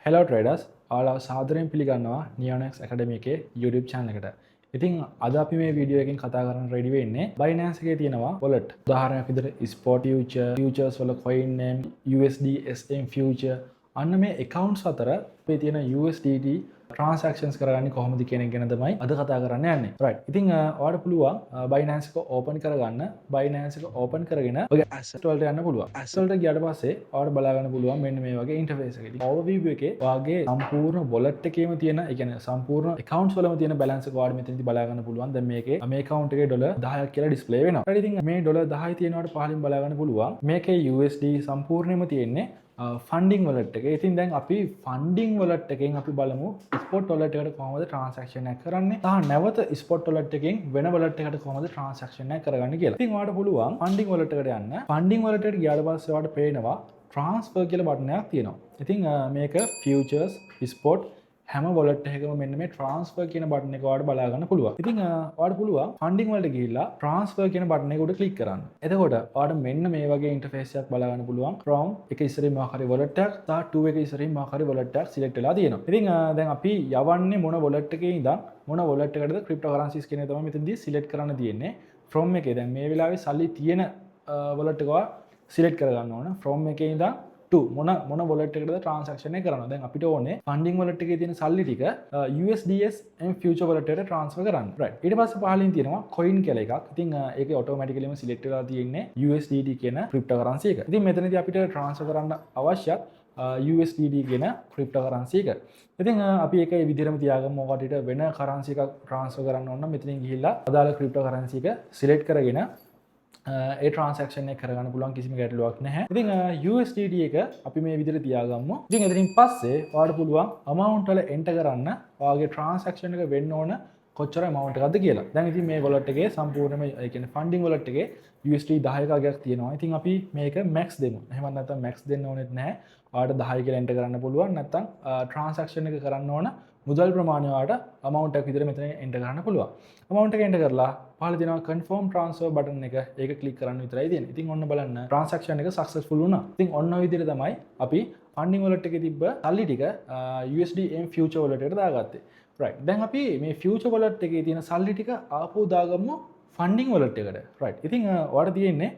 Hello traders, ඔයාලා සාදරයෙන් පිළිගන්නවා Neonex Academy එකේ YouTube channel එකට. ඉතින් අද අපි මේ වීඩියෝ එකෙන් කතා කරන්න ready වෙන්නේ Binance එකේ තියෙනවා wallet. උදාහරණයක් විදිහට spot futures වල coin name USD SM future අන්න මේ accounts අතර අපේ තියෙන USDT transactions කරගන්නේ කොහොමද කියන එක ගැන තමයි අද කතා කරන්න යන්නේ. right. ඉතින් ඔයාලට පුළුවන් Binance එක open කරගන්න. Binance එක open කරගෙන ඔයගේ asset වලට යන්න පුළුවන්. asset වලට ගියාට පස්සේ ඔයාලට බලා ගන්න පුළුවන් මෙන්න මේ වගේ interface එකක්. ඉතින් overview එකේ ඔයාගේ සම්පූර්ණ wallet එකේම තියෙන, ඒ කියන්නේ සම්පූර්ණ accounts වලම තියෙන balance එක ඔයාලට මෙතනදී බලා ගන්න පුළුවන්. දැන් මේකේ මේ account එකේ $10ක් කියලා display වෙනවා. right. ඉතින් මේ $10 තියෙනවට පහලින් බලා ගන්න පුළුවන්. මේකේ USD සම්පූර්ණයෙන්ම තියෙන්නේ ෆන්ඩිං වලට එක. ඉතින් දැන් අපි ෆන්ඩිං වලට එකෙන් අපි බලමු ස්පොට් වලට එකට කොහොමද ට්‍රාන්සැක්ෂන් එක කරන්නේ. නැවත ස්පොට් වලට එකෙන් වෙන වලට එකට කොහොමද ට්‍රාන්සැක්ෂන් එක කරගන්නේ කියලා. ඉතින් ඔයාලට පුළුවන් ෆන්ඩිං වලට එකට යන්න. ෆන්ඩිං වලට එකට ගියාට පස්සේ ඔයාලට පේනවා ට්‍රාන්ස්ෆර් කියලා බටන් එකක් තියෙනවා. ඉතින් මේක ෆියුචර්ස් ස්පොට් හැම wallet එකකම මෙන්න මේ transfer කියන button එක ඔයාලට බලා ගන්න පුළුවන්. ඉතින් ඔයාලට පුළුවන් funding වලට ගිහිල්ලා transfer කියන button එක උඩ click කරන්න. එතකොට ඔයාලට මෙන්න මේ වගේ interface එකක් බලා ගන්න පුළුවන්. from එක ඉස්සරින් මොකක් හරි wallet එකක් සහ to එක ඉස්සරින් මොකක් හරි wallet එකක් select වෙලා තියෙනවා. ඉතින් දැන් අපි යවන්නේ මොන wallet එකේ ඉඳන් මොන wallet එකකටද cryptocurrencies කියන එක තමයි මෙතනදී select කරන්න තියෙන්නේ. from එකේ දැන් මේ වෙලාවේ සල්ලි තියෙන wallet එක select කරගන්න ඕන. from එකේ ඉඳන් to මොන wallet එකකටද transaction එක කරනවා. දැන් අපිට ඕනේ funding wallet එකේ තියෙන සල්ලි ටික USDS and future wallet එකට transfer කරන්න. right. ඊට පස්සේ පහලින් තියෙනවා coin කියලා එකක්. ඉතින් ඒකේ automaticallyම select වෙලා තියෙන්නේ USDT කියන cryptocurrency එක. ඉතින් මෙතනදී අපිට transfer කරන්න අවශ්‍යත් USDT කියන cryptocurrency එක. ඉතින් අපි ඒක ඒ විදිහටම තියාගමු. ඔකට වෙන currency එකක් transfer කරන්න ඕන නම් මෙතනින් ගිහිල්ලා අදාළ cryptocurrency එක select කරගෙන ඒ transaction එක කරගන්න පුළුවන්, කිසිම ගැටලුවක් නැහැ. ඉතින් USDT එක අපි මේ විදිහට තියාගමු. ඉතින් එතනින් පස්සේ ඔයාලට පුළුවන් amount වල enter කරන්න ඔයාගේ transaction එක වෙන්න ඕන කොච්චර amount එකක්ද කියලා. දැන් ඉතින් මේ wallet එකේ සම්පූර්ණයෙන්ම ඒ කියන්නේ funding wallet එකේ USD 10ක වගේක් තියෙනවා. ඉතින් අපි මේක max දෙමු. එහෙම නැත්නම් max දෙන්න ඕනෙත් නැහැ. ඔයාලට 10 කියලා enter කරන්න පුළුවන්. නැත්නම් transaction එක කරන්න ඕන මුදල් ප්‍රමාණය ඔයාලට amount එකක් විතර මෙතන enter කරන්න පුළුවන්. amount එක enter කරලා පහළ දෙනවා confirm transfer button එක. ඒක click කරන්න විතරයි තියෙන්නේ. ඉතින් ඔන්න බලන්න transaction එක successful වුණා. ඉතින් ඔන්න ඔය විදිහට තමයි අපි funding wallet එකේ තිබ්බ සල්ලි ටික USD M future wallet එකට දාගත්තේ. right. දැන් අපි මේ future wallet එකේ තියෙන සල්ලි ටික ආපහු දාගමු funding wallet එකට. right. ඉතින් ඔයාලට තියෙන්නේ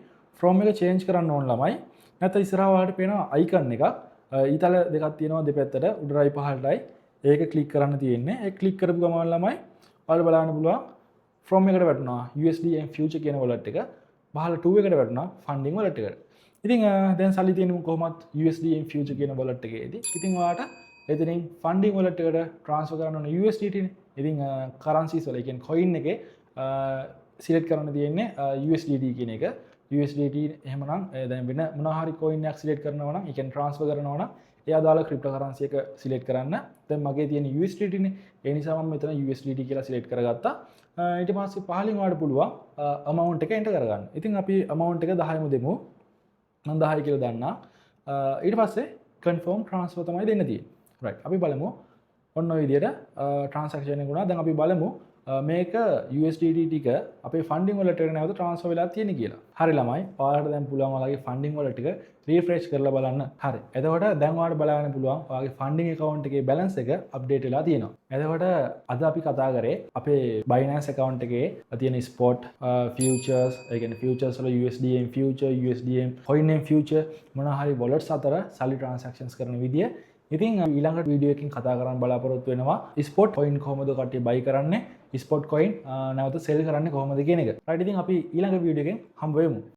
from එක change කරන්න ඕන ළමයි. නැත්නම් ඉස්සරහා ඔයාලට පේනවා icon එකක්. ඊතල දෙකක් තියෙනවා දෙපැත්තට උඩරයි පහළටයි. ඒක click කරන්න තියෙන්නේ. ඒක click කරපු ගමන් ළමයි ඔයාලට බලන්න පුළුවන් from එකට වැටුණා USD M future කියන wallet එක. පහළ 2 එකට වැටුණා funding wallet එකට. ඉතින් දැන් සල්ලි තියෙන්නේ කොහොමත් USD M future කියන wallet එකේදී. ඉතින් ඔයාලට එතනින් funding wallet එකට transfer කරන්න ඕන USDT නේ. ඉතින් currencies වල, ඒ කියන්නේ coin එකේ select කරන්න තියෙන්නේ USDT කියන එක. USDT එහෙමනම් දැන් වෙන මොනවා හරි coin එකක් select කරනවා නම්, ඒ කියන්නේ transfer කරනවා නම් ඒ අදාළ cryptocurrency එක select කරන්න. දැන් මගේ තියෙන USDT නේ. ඒ නිසා මම මෙතන USDT කියලා select කරගත්තා. ඊට පස්සේ පහලින් ඔයාලට පුළුවන් amount එක enter කරගන්න. ඉතින් අපි amount එක 10ම දෙමු. මම 10 කියලා දාන්නා. ඊට පස්සේ confirm transfer තමයි දෙන්න තියෙන්නේ. right. අපි බලමු ඔන්න ඔය විදිහට transaction එක වුණා. දැන් අපි බලමු මේක USDT ටික අපේ funding wallet එකට නැවත transfer වෙලා තියෙන්නේ කියලා. හරි ළමයි. ඔයාලට දැන් පුළුවන් ඔයාලගේ funding wallet ටික refresh කරලා බලන්න. හරි. එතකොට දැන් ඔයාලට බලන්න පුළුවන් ඔයාගේ funding account එකේ balance එක update වෙලා තියෙනවා. එතකොට අද අපි කතා කරේ අපේ Binance account එකේ තියෙන spot futures, ඒ කියන්නේ futures වල USDM future, USDM coin name future මොනවා හරි wallets අතර සල්ලි transactions කරන විදිය. ඉතින් ඊළඟ වීඩියෝ එකකින් කතා කරන්න බලාපොරොත්තු වෙනවා ස්පොට් coin කොහොමද කට්ටිය buy කරන්නේ, ස්පොට් coin නැවත sell කරන්නේ කොහොමද කියන එක. right. ඉතින් අපි ඊළඟ වීඩියෝ එකෙන් හම්බ වෙමු.